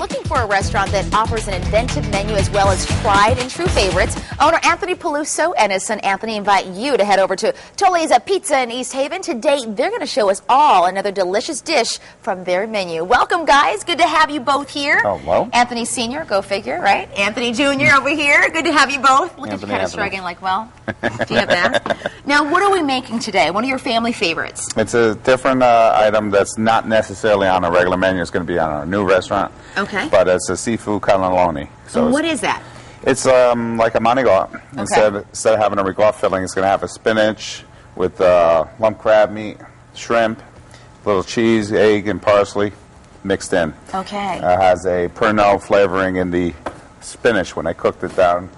looking for a restaurant that offers an inventive menu as well as tried and true favorites, owner Anthony Peluso and his son Anthony invite you to head over to Tolli's Apizza in East Haven. Today, they're going to show us all another delicious dish from their menu. Welcome, guys. Good to have you both here. Hello. Anthony Sr., go figure, right? Anthony Jr. over here. Good to have you both. Look at you kind of struggling like, well, do you have that? Now, what are we making today? What are your family favorites? It's a different item that's not necessarily on a regular menu. It's going to be on our new restaurant. Okay. But it's a seafood cannelloni. So what is that? It's like a manigot. Okay. Instead of having a ricotta filling, it's going to have a spinach with lump crab meat, shrimp, little cheese, egg, and parsley mixed in. Okay. It has a Pernod flavoring in the spinach when I cooked it down.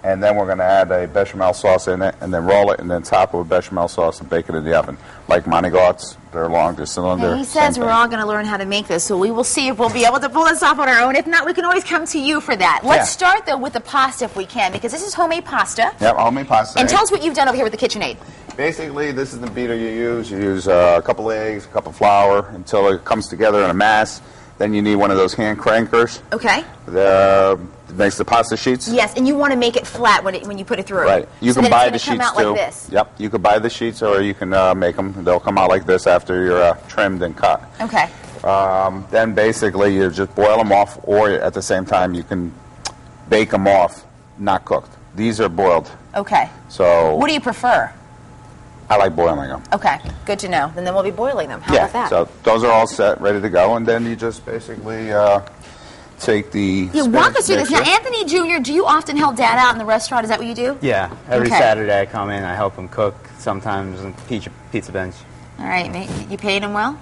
And then we're going to add a Bechamel sauce in it, and then roll it, and then top it with Bechamel sauce and bake it in the oven. Like manigots, they're long, they're cylinder. And he says we're all going to learn how to make this, so we will see if we'll be able to pull this off on our own. If not, we can always come to you for that. Let's start, though, with the pasta if we can, because this is homemade pasta. Yep, homemade pasta. And tell us what you've done over here with the KitchenAid. Basically, this is the beater you use. You use a couple eggs, a cup of flour, until it comes together in a mass. Then you need one of those hand crankers. Okay. It makes the pasta sheets. Yes, and you want to make it flat when you put it through. Right. You can buy the sheets come out too. like this. Yep. You can buy the sheets, or you can make them. They'll come out like this after you're trimmed and cut. Okay. Then basically you just boil them off, or at the same time you can bake them off, not cooked. These are boiled. Okay. So. What do you prefer? I like boiling them. Okay, good to know. And then we'll be boiling them. How about that? So those are all set, ready to go, and then you just basically take the walk us through this. mixer. Now, Anthony Jr., do you often help Dad out in the restaurant? Is that what you do? Yeah, every Saturday I come in, I help him cook, sometimes on pizza bench. All right, mate. You paid him well?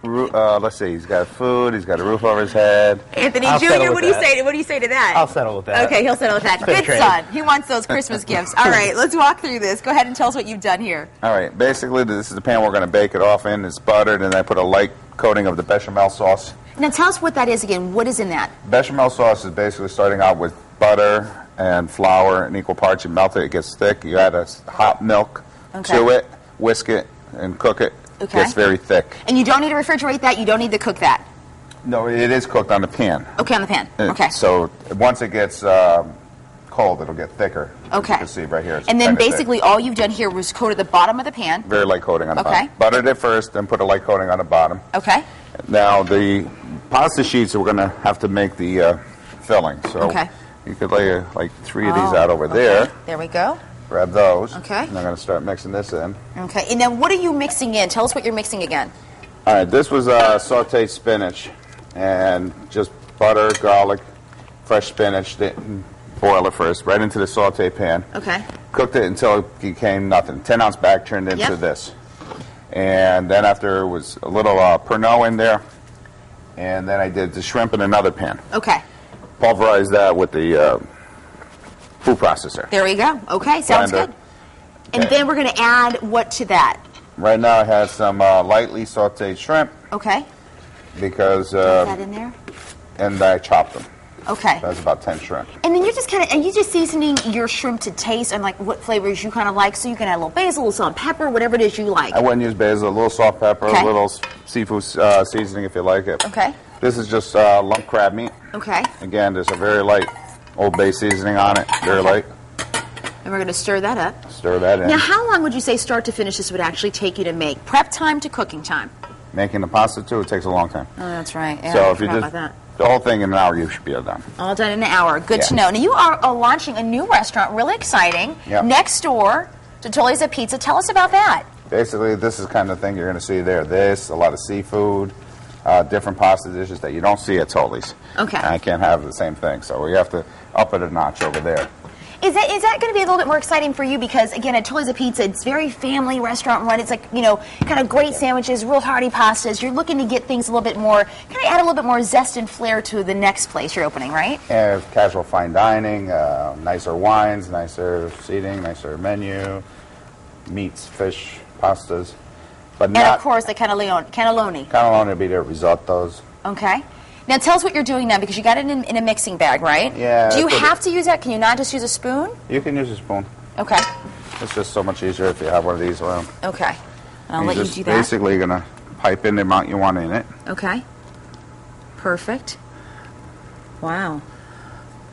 Let's see, he's got food, he's got a roof over his head. Anthony Jr., what do you say to that? I'll settle with that. Okay, he'll settle with that. Good son. He wants those Christmas gifts. All right, let's walk through this. Go ahead and tell us what you've done here. All right, basically this is the pan we're going to bake it off in. It's buttered, and I put a light coating of the bechamel sauce. Now tell us what that is again. What is in that? Bechamel sauce is basically starting out with butter and flour in equal parts. You melt it, it gets thick. You add a hot milk to it, whisk it, and cook it. Okay. It gets very thick. And you don't need to refrigerate that? You don't need to cook that? No, it is cooked on the pan. Okay, on the pan. Okay. So once it gets cold, it'll get thicker. Okay. You can see right here. And then basically all you've done here was coated the bottom of the pan. Very light coating on the Okay. bottom. Buttered it first, then put a light coating on the bottom. Okay. Now the pasta sheets, we're going to have to make the filling. So you could lay like 3 of these out over there. There we go. Grab those. Okay. And I'm going to start mixing this in. Okay. And then what are you mixing in? Tell us what you're mixing again. All right. This was sauteed spinach, and just butter, garlic, fresh spinach. Boil it first, right into the saute pan. Okay. Cooked it until it became nothing. 10-ounce bag turned into this. And then after it was a little Pernod in there, and then I did the shrimp in another pan. Okay. Pulverized that with the food processor. There we go. Okay, sounds good. And then we're going to add what to that? Right now I have some lightly sauteed shrimp. Okay. Because that in there? And I chopped them. Okay. That's about 10 shrimp. And then you're just seasoning your shrimp to taste and like what flavors you kind of like. So you can add a little basil, a little salt and pepper, whatever it is you like. I wouldn't use basil, a little salt, pepper, a little seafood seasoning if you like it. Okay. This is just lump crab meat. Okay. Again, there's a very light Old Bay seasoning on it, very light. And we're going to stir that up. Stir that in. Now, how long would you say start to finish this would actually take you to make? Prep time to cooking time? Making the pasta, too, it takes a long time. Oh, that's right. Yeah, so if you about just, that. the whole thing in an hour, you should be done. All done in an hour. Good to know. Now, you are launching a new restaurant, really exciting, next door to Tolli's Apizza. Tell us about that. Basically, this is the kind of thing you're going to see there. This, a lot of seafood, different pasta dishes that you don't see at Tolli's. Okay. And I can't have the same thing, so we have to up it a notch over there. Is that going to be a little bit more exciting for you? Because, again, at Tolli's Apizza, it's very family restaurant run. It's like, kind of great sandwiches, real hearty pastas. You're looking to get things a little bit more, kind of add a little bit more zest and flair to the next place you're opening, right? And casual fine dining, nicer wines, nicer seating, nicer menu, meats, fish, pastas. But of course, the cannelloni. Cannelloni will be there, risottos. Okay. Now tell us what you're doing now, because you got it in a mixing bag, right? Yeah. Do you have to use that? Can you not just use a spoon? You can use a spoon. Okay. It's just so much easier if you have one of these around. Okay. I'll let you do that. Basically going to pipe in the amount you want in it. Okay. Perfect. Wow.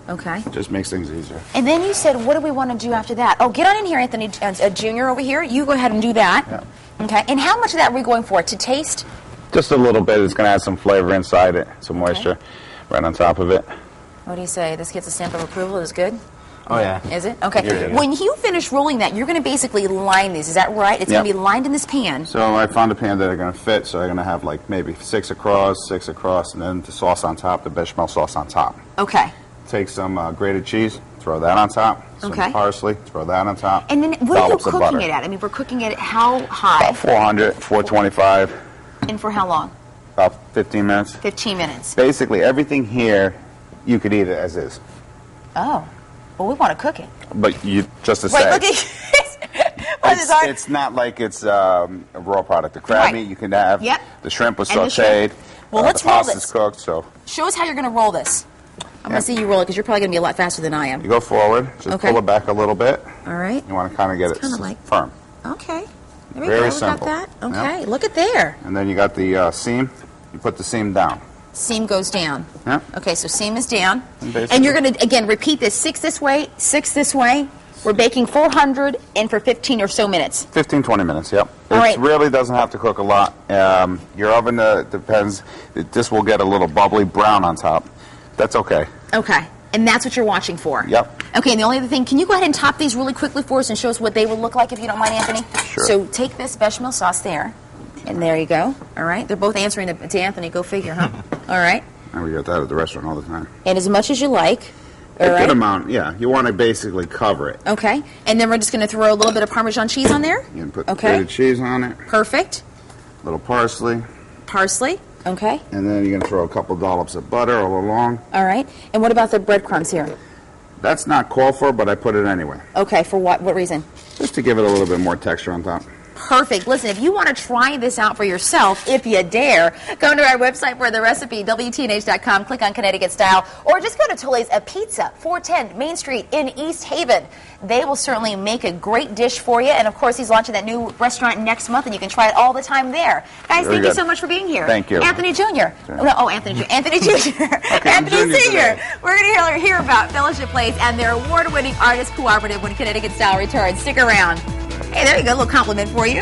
Okay. Just makes things easier. And then you said, what do we want to do after that? Oh, get on in here, Anthony Jr. over here. You go ahead and do that. Yeah. Okay. And how much of that are we going for? To taste? Just a little bit. It's going to add some flavor inside it, some moisture right on top of it. What do you say? This gets a stamp of approval. Is good? Oh, yeah. Is it? Okay. Yeah. When you finish rolling that, you're going to basically line these. Is that right? It's going to be lined in this pan. So I found a pan that are going to fit, so I'm going to have like maybe 6 across, and then the sauce on top, the bechamel sauce on top. Okay. Take some grated cheese, throw that on top. Some parsley, throw that on top. And then what are you cooking it at? I mean, we're cooking it at how high? About 400, 425. And for how long? About 15 minutes. 15 minutes. Basically, everything here, you could eat it as is. Oh. Well, we want to cook it. But you, just to Wait, say. look at It's not like it's a raw product. The crab meat you can have. Yep. The shrimp was And the sauteed. shrimp. Well, let's the roll pasta's this. cooked, so. Show us how you're going to roll this. I'm going to see you roll it because you're probably going to be a lot faster than I am. You go forward, just pull it back a little bit. All right. You want to kind of get it firm. Okay. There we Very go. simple. We got that. Okay. Yep. Look at there. And then you got the seam. You put the seam down. Seam goes down. Yeah. Okay, so seam is down. And And you're going to, again, repeat this. 6 this way, 6 this way. We're baking 400 and for 15 or so minutes. 15, 20 minutes, yep. All right. It really doesn't have to cook a lot. Your oven depends. This will get a little bubbly brown on top. That's okay. Okay. And that's what you're watching for? Yep. Okay, and the only other thing, can you go ahead and top these really quickly for us and show us what they will look like if you don't mind, Anthony? Sure. So take this bechamel sauce there, and there you go. All right. They're both answering to Anthony. Go figure, huh? All right. And we get that at the restaurant all the time. And as much as you like. A good amount, yeah. You want to basically cover it. Okay. And then we're just going to throw a little bit of Parmesan cheese on there? You can put grated cheese on it. Perfect. A little parsley. Parsley. Okay. And then you're going to throw a couple dollops of butter all along. All right. And what about the breadcrumbs here? That's not called for, but I put it anyway. Okay. For what reason? Just to give it a little bit more texture on top. Perfect. Listen, if you want to try this out for yourself, if you dare, go to our website for the recipe, WTNH.com, click on Connecticut Style, or just go to Tolli's Apizza, 410 Main Street in East Haven. They will certainly make a great dish for you, and of course, he's launching that new restaurant next month, and you can try it all the time there. Guys, thank you so much for being here. Thank you. Anthony Jr. No, Anthony Jr. Anthony Jr. Anthony Sr. We're going to hear about Fellowship Place and their award-winning artist cooperative when Connecticut Style returns. Stick around. Hey, there you go, a little compliment for you.